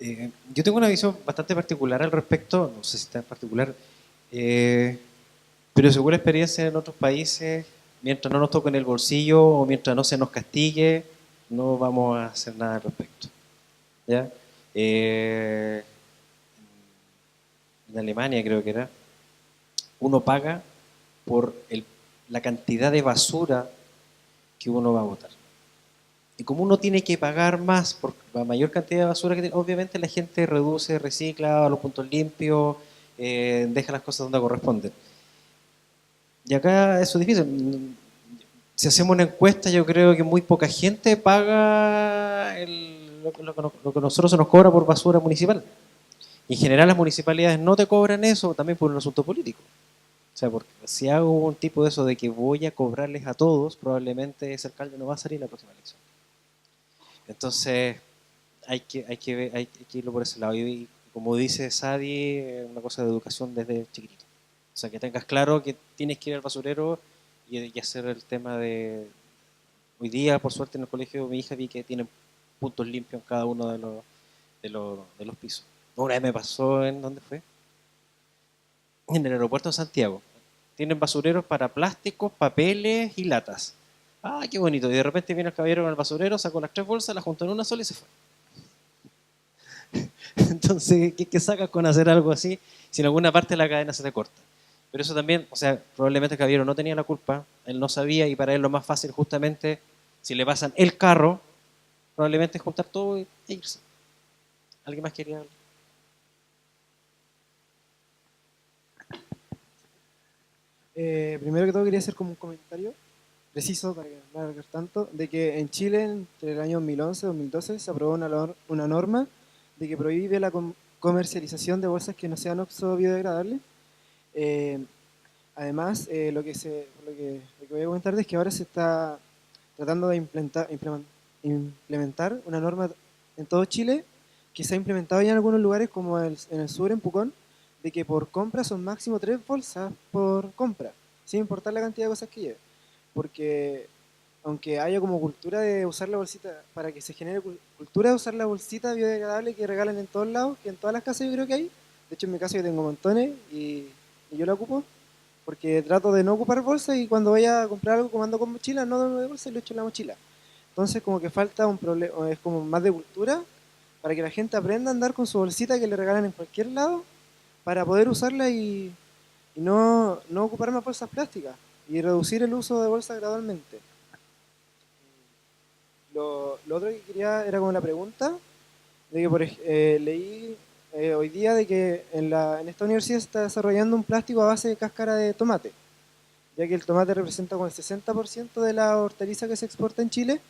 Yo tengo una visión bastante particular al respecto, no sé si tan particular, eh, pero según la experiencia en otros países, mientras no nos toque en el bolsillo o mientras no se nos castigue, no vamos a hacer nada al respecto. ¿Ya? Eh, en Alemania creo que era, uno paga por la cantidad de basura que uno va a botar. Y como uno tiene que pagar más por la mayor cantidad de basura que tiene, obviamente la gente reduce, recicla a los puntos limpios, deja las cosas donde corresponden. Y acá eso es difícil. Si hacemos una encuesta, yo creo que muy poca gente paga lo que a nosotros se nos cobra por basura municipal. Y en general las municipalidades no te cobran eso también por un asunto político. O sea, porque si hago un tipo de eso de que voy a cobrarles a todos, probablemente ese alcalde no va a salir en la próxima elección. Entonces, hay que irlo por ese lado. Y como dice Sadi, es una cosa de educación desde chiquitito. O sea, que tengas claro que tienes que ir al basurero y hacer el tema de... Hoy día, por suerte, en el colegio de mi hija vi que tienen puntos limpios en cada uno de los pisos. Una vez me pasó en... ¿Dónde fue? En el aeropuerto de Santiago. Tienen basureros para plásticos, papeles y latas. Ah, qué bonito. Y de repente viene el caballero con el basurero, sacó las tres bolsas, las juntó en una sola y se fue. Entonces, ¿qué sacas con hacer algo así si en alguna parte de la cadena se te corta? Pero eso también, o sea, probablemente el caballero no tenía la culpa, él no sabía y para él lo más fácil justamente, si le pasan el carro, probablemente es juntar todo e irse. ¿Alguien más quería hablar? Primero que todo quería hacer como un comentario preciso para que no alargar tanto, de que en Chile entre el año 2011 y 2012 se aprobó una norma de que prohíbe la comercialización de bolsas que no sean oxo-biodegradables. Eh, Además, lo que voy a comentar es que ahora se está tratando de implementar una norma en todo Chile que se ha implementado ya en algunos lugares como en el sur, en Pucón, de que por compra son máximo 3 bolsas por compra, sin importar la cantidad de cosas que lleve. Porque aunque haya como cultura de usar la bolsita, para que se genere cultura de usar la bolsita biodegradable que regalan en todos lados, que en todas las casas yo creo que hay, de hecho en mi caso yo tengo montones y yo la ocupo, porque trato de no ocupar bolsa y cuando vaya a comprar algo como ando con mochila, no doy de bolsa y lo echo en la mochila. Entonces como que falta un problema, es como más de cultura para que la gente aprenda a andar con su bolsita que le regalan en cualquier lado para poder usarla y no ocupar más bolsas plásticas y reducir el uso de bolsas gradualmente. Lo otro que quería era como la pregunta de que leí hoy día de que en esta universidad se está desarrollando un plástico a base de cáscara de tomate, ya que el tomate representa como el 60% de la hortaliza que se exporta en Chile.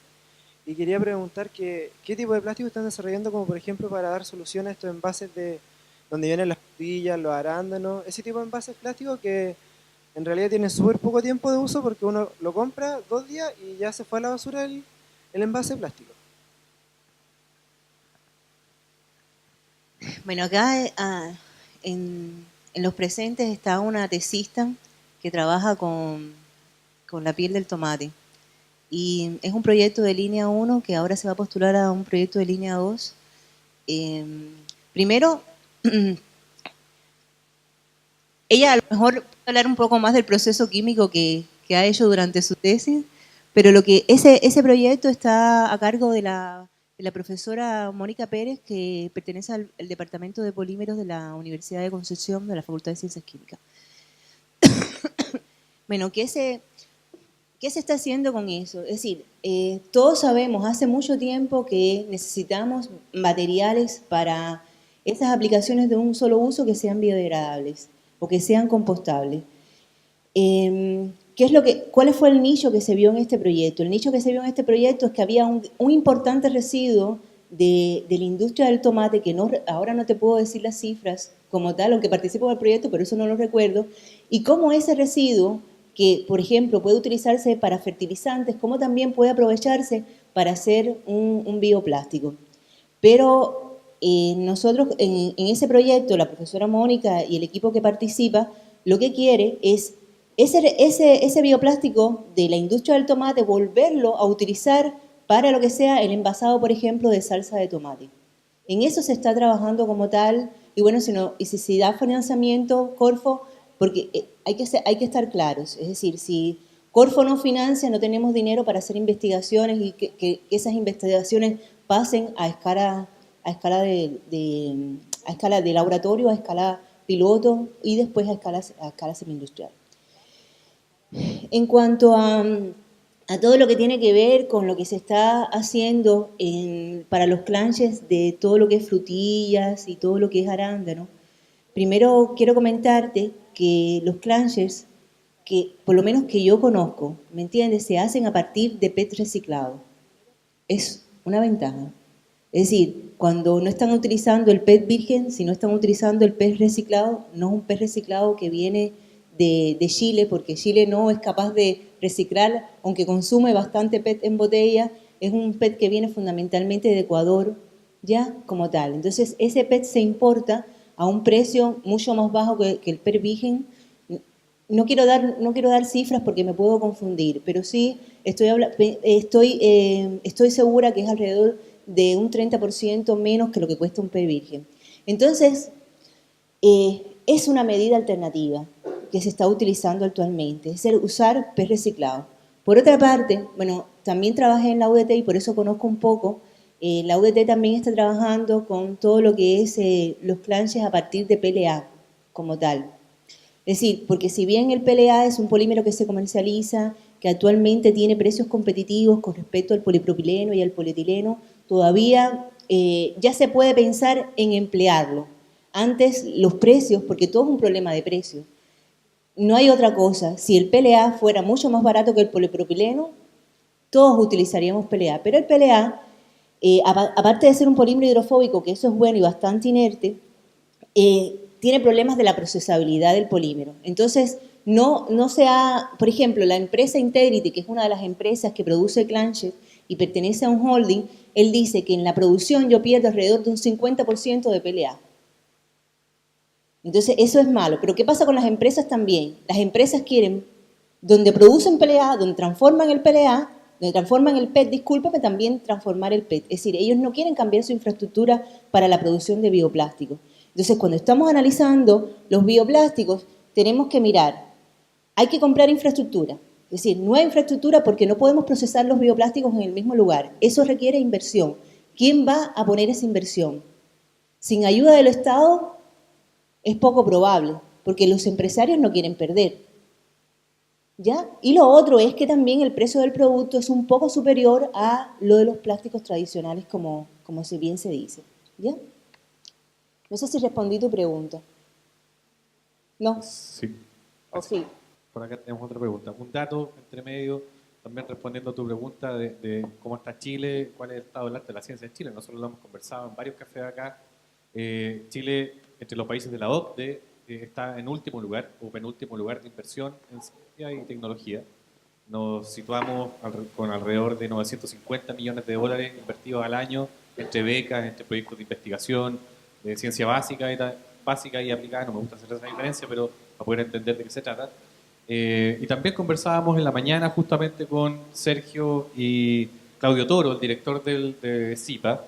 Y quería preguntar qué tipo de plástico están desarrollando, como por ejemplo para dar solución a estos envases de donde vienen las pillas, los arándanos, ese tipo de envases plásticos que en realidad tienen súper poco tiempo de uso porque uno lo compra 2 días y ya se fue a la basura el envase plástico. Bueno, acá en los presentes está una tesista que trabaja con la piel del tomate. Y es un proyecto de línea 1 que ahora se va a postular a un proyecto de línea 2. Primero, ella a lo mejor puede hablar un poco más del proceso químico que ha hecho durante su tesis, pero ese proyecto está a cargo de la profesora Mónica Pérez, que pertenece al Departamento de Polímeros de la Universidad de Concepción, de la Facultad de Ciencias Químicas. Bueno, ¿qué se está haciendo con eso? Es decir, todos sabemos hace mucho tiempo que necesitamos materiales para esas aplicaciones de un solo uso que sean biodegradables o que sean compostables. ¿Cuál fue el nicho que se vio en este proyecto? El nicho que se vio en este proyecto es que había un importante residuo de la industria del tomate, que ahora no te puedo decir las cifras como tal, aunque participo del proyecto, pero eso no lo recuerdo, y cómo ese residuo, que por ejemplo puede utilizarse para fertilizantes, cómo también puede aprovecharse para hacer un bioplástico. Pero nosotros en ese proyecto, la profesora Mónica y el equipo que participa, lo que quiere es ese bioplástico de la industria del tomate, volverlo a utilizar para lo que sea el envasado, por ejemplo, de salsa de tomate. En eso se está trabajando como tal, y bueno, y si se da financiamiento, Corfo, porque hay que estar claros, es decir, si Corfo no financia, no tenemos dinero para hacer investigaciones y que esas investigaciones pasen a escala de laboratorio, a escala piloto y después a escala semi-industrial. En cuanto a todo lo que tiene que ver con lo que se está haciendo para los clanches de todo lo que es frutillas y todo lo que es arándano, primero quiero comentarte que los clanches, que por lo menos que yo conozco, ¿me entiendes?, se hacen a partir de PET reciclado. Es una ventaja. Es decir, cuando no están utilizando el PET virgen, si no están utilizando el PET reciclado, no es un PET reciclado que viene de Chile, porque Chile no es capaz de reciclar, aunque consume bastante PET en botella, es un PET que viene fundamentalmente de Ecuador, ya como tal. Entonces, ese PET se importa a un precio mucho más bajo que el PET virgen. No quiero dar cifras porque me puedo confundir, pero sí estoy segura que es alrededor de un 30% menos que lo que cuesta un PET virgen. Entonces, es una medida alternativa que se está utilizando actualmente, es usar PET reciclado. Por otra parte, bueno, también trabajé en la UDT y por eso conozco un poco. La UDT también está trabajando con todo lo que es los clanches a partir de PLA como tal. Es decir, porque si bien el PLA es un polímero que se comercializa, que actualmente tiene precios competitivos con respecto al polipropileno y al polietileno, todavía ya se puede pensar en emplearlo. Antes los precios, porque todo es un problema de precios, no hay otra cosa. Si el PLA fuera mucho más barato que el polipropileno, todos utilizaríamos PLA. Pero el PLA, aparte de ser un polímero hidrofóbico, que eso es bueno y bastante inerte, tiene problemas de la procesabilidad del polímero. Entonces, por ejemplo, la empresa Integrity, que es una de las empresas que produce clanches y pertenece a un holding, él dice que en la producción yo pierdo alrededor de un 50% de PLA. Entonces, eso es malo. Pero ¿qué pasa con las empresas también? Las empresas quieren, donde producen PLA, donde transforman el PLA, donde transforman el PET, discúlpame, también transformar el PET. Es decir, ellos no quieren cambiar su infraestructura para la producción de bioplásticos. Entonces, cuando estamos analizando los bioplásticos, tenemos que mirar, hay que comprar infraestructura. Es decir, nueva infraestructura porque no podemos procesar los bioplásticos en el mismo lugar. Eso requiere inversión. ¿Quién va a poner esa inversión? Sin ayuda del Estado es poco probable, porque los empresarios no quieren perder. ¿Ya? Y lo otro es que también el precio del producto es un poco superior a lo de los plásticos tradicionales, como bien se dice. ¿Ya? No sé si respondí tu pregunta. ¿No? Sí. ¿O sí? Por acá tenemos otra pregunta. Un dato entre medio, también respondiendo a tu pregunta de cómo está Chile, cuál es el estado del arte de la ciencia en Chile. Nosotros lo hemos conversado en varios cafés acá. Chile, entre los países de la OCDE, está en último lugar o penúltimo lugar de inversión en ciencia y tecnología. Nos situamos con alrededor de 950 millones de dólares invertidos al año entre becas, entre proyectos de investigación, de ciencia básica y aplicada. No me gusta hacer esa diferencia, pero para poder entender de qué se trata. Y también conversábamos en la mañana justamente con Sergio y Claudio Toro, el director de CIPA.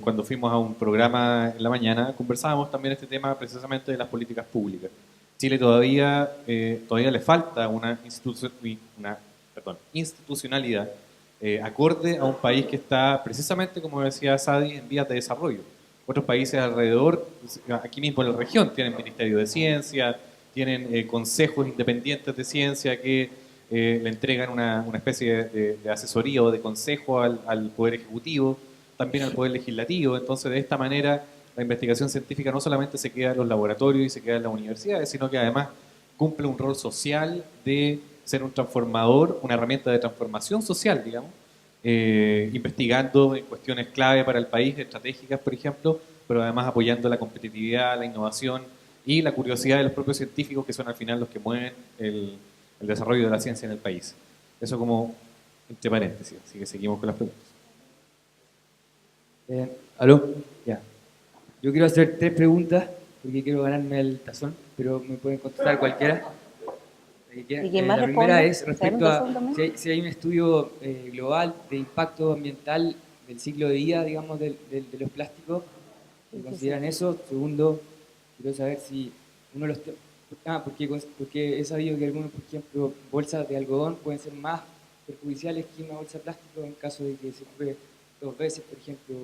Cuando fuimos a un programa en la mañana, conversábamos también este tema precisamente de las políticas públicas. Chile todavía le falta una institucionalidad acorde a un país que está precisamente, como decía Sadi, en vías de desarrollo. Otros países alrededor, aquí mismo en la región, tienen Ministerio de Ciencia, tienen consejos independientes de ciencia que le entregan una especie de asesoría o de consejo al Poder Ejecutivo, también al Poder Legislativo. Entonces, de esta manera, la investigación científica no solamente se queda en los laboratorios y se queda en las universidades, sino que además cumple un rol social de ser un transformador, una herramienta de transformación social, digamos, investigando en cuestiones clave para el país, estratégicas, por ejemplo, pero además apoyando la competitividad, la innovación y la curiosidad de los propios científicos, que son al final los que mueven el desarrollo de la ciencia en el país. Eso como entre paréntesis, así que seguimos con las preguntas. ¿Aló? Ya. Yo quiero hacer 3 preguntas porque quiero ganarme el tazón, pero me pueden contestar cualquiera. ¿Y quién más La responde? primera es respecto a si hay un estudio global de impacto ambiental del ciclo de vida, digamos, de los plásticos, que consideran eso. Segundo, quiero saber si uno de los porque he sabido que algunos, por ejemplo, bolsas de algodón pueden ser más perjudiciales que una bolsa de plástico en caso de que se ocupe 2 veces, por ejemplo,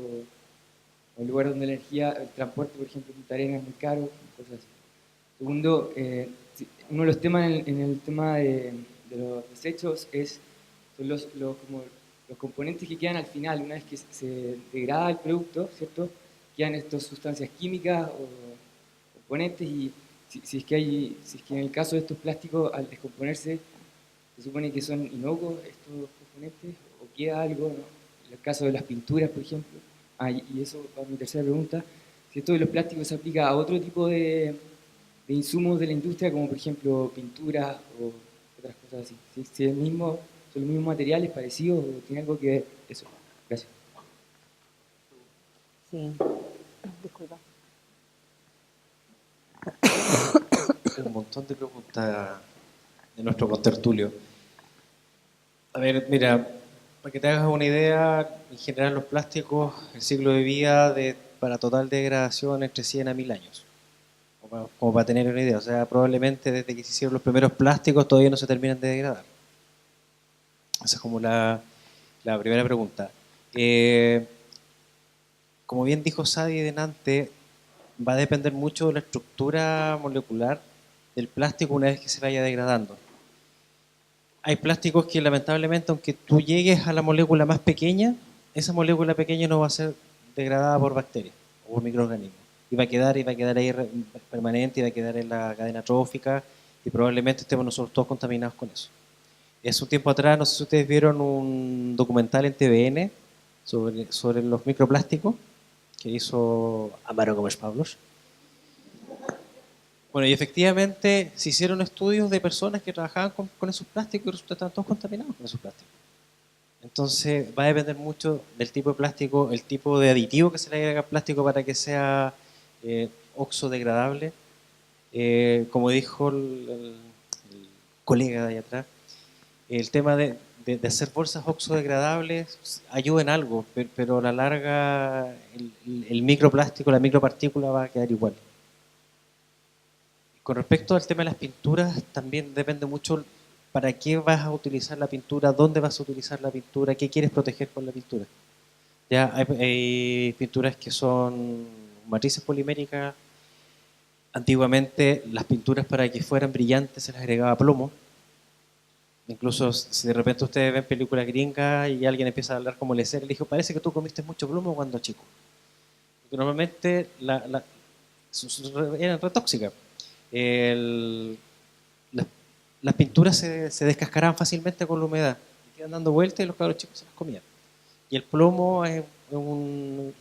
en lugar donde la energía, el transporte, por ejemplo, Punta Arenas es muy caro, cosas así. Segundo, uno de los temas en el tema de los desechos son como los componentes que quedan al final, una vez que se degrada el producto, ¿cierto? Quedan estas sustancias químicas o componentes y si es que en el caso de estos plásticos al descomponerse se supone que son inocuos estos componentes o queda algo, ¿no? En el caso de las pinturas, por ejemplo. Y eso va a mi tercera pregunta. Si esto de los plásticos se aplica a otro tipo de insumos de la industria, como por ejemplo pinturas o otras cosas así. Si es son los mismos materiales parecidos o tiene algo que ver eso. Gracias. Sí, disculpa. Un montón de preguntas de nuestro contertulio. A ver, mira, para que te hagas una idea, en general los plásticos, el ciclo de vida para total degradación entre 100 a 1000 años. Como para tener una idea. O sea, probablemente desde que se hicieron los primeros plásticos todavía no se terminan de degradar. Esa es como la primera pregunta. Como bien dijo Sadi delante, va a depender mucho de la estructura molecular del plástico una vez que se vaya degradando. Hay plásticos que lamentablemente, aunque tú llegues a la molécula más pequeña, esa molécula pequeña no va a ser degradada por bacterias o por microorganismos. Y va a quedar ahí permanente, y va a quedar en la cadena trófica y probablemente estemos nosotros todos contaminados con eso. Hace un tiempo atrás, no sé si ustedes vieron un documental en TVN sobre los microplásticos que hizo Amaro Gómez Pablos. Bueno, y efectivamente se hicieron estudios de personas que trabajaban con esos plásticos y resulta que estaban todos contaminados con esos plásticos. Entonces va a depender mucho del tipo de plástico, el tipo de aditivo que se le agrega al plástico para que sea oxodegradable. Como dijo el colega de allá atrás, el tema de hacer bolsas oxodegradables ayuda en algo, pero a la larga el microplástico, la micropartícula va a quedar igual. Con respecto al tema de las pinturas, también depende mucho para qué vas a utilizar la pintura, dónde vas a utilizar la pintura, qué quieres proteger con la pintura. Ya hay pinturas que son matrices poliméricas. Antiguamente las pinturas para que fueran brillantes se les agregaba plomo. Incluso si de repente ustedes ven películas gringas y alguien empieza a hablar como lecer, le dijo, parece que tú comiste mucho plomo cuando chico. Porque normalmente eran re tóxicas. Las pinturas se descascaraban fácilmente con la humedad, quedan dando vueltas y los cabros chicos se las comían. Y el plomo es un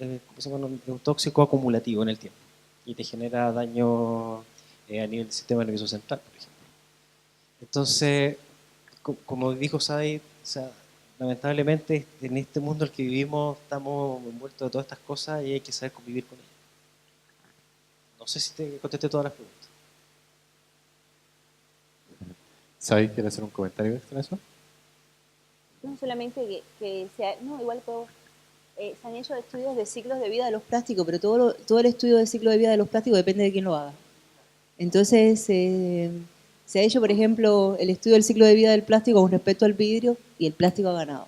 tóxico acumulativo en el tiempo y te genera daño a nivel del sistema nervioso central, por ejemplo. Entonces, como dijo Sadi, o sea, lamentablemente en este mundo en el que vivimos estamos envueltos de todas estas cosas y hay que saber convivir con ellas. No sé si te contesté todas las preguntas. ¿Sabéis? ¿Quieres hacer un comentario extra a eso? No solamente igual se han hecho estudios de ciclos de vida de los plásticos, pero todo el estudio de ciclo de vida de los plásticos depende de quién lo haga. Entonces, se ha hecho, por ejemplo, el estudio del ciclo de vida del plástico con respecto al vidrio y el plástico ha ganado.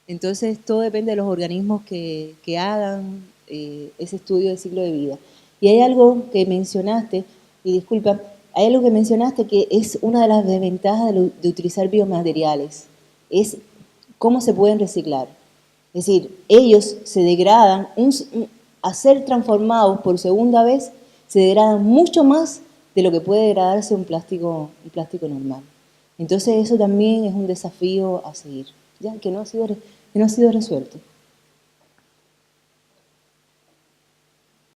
Entonces, todo depende de los organismos que hagan ese estudio de ciclo de vida. Y hay algo que mencionaste, y disculpa, hay algo que mencionaste que es una de las desventajas de utilizar biomateriales, es cómo se pueden reciclar. Es decir, ellos se degradan, a ser transformados por segunda vez, se degradan mucho más de lo que puede degradarse un plástico normal. Entonces eso también es un desafío a seguir, ya que no ha sido resuelto.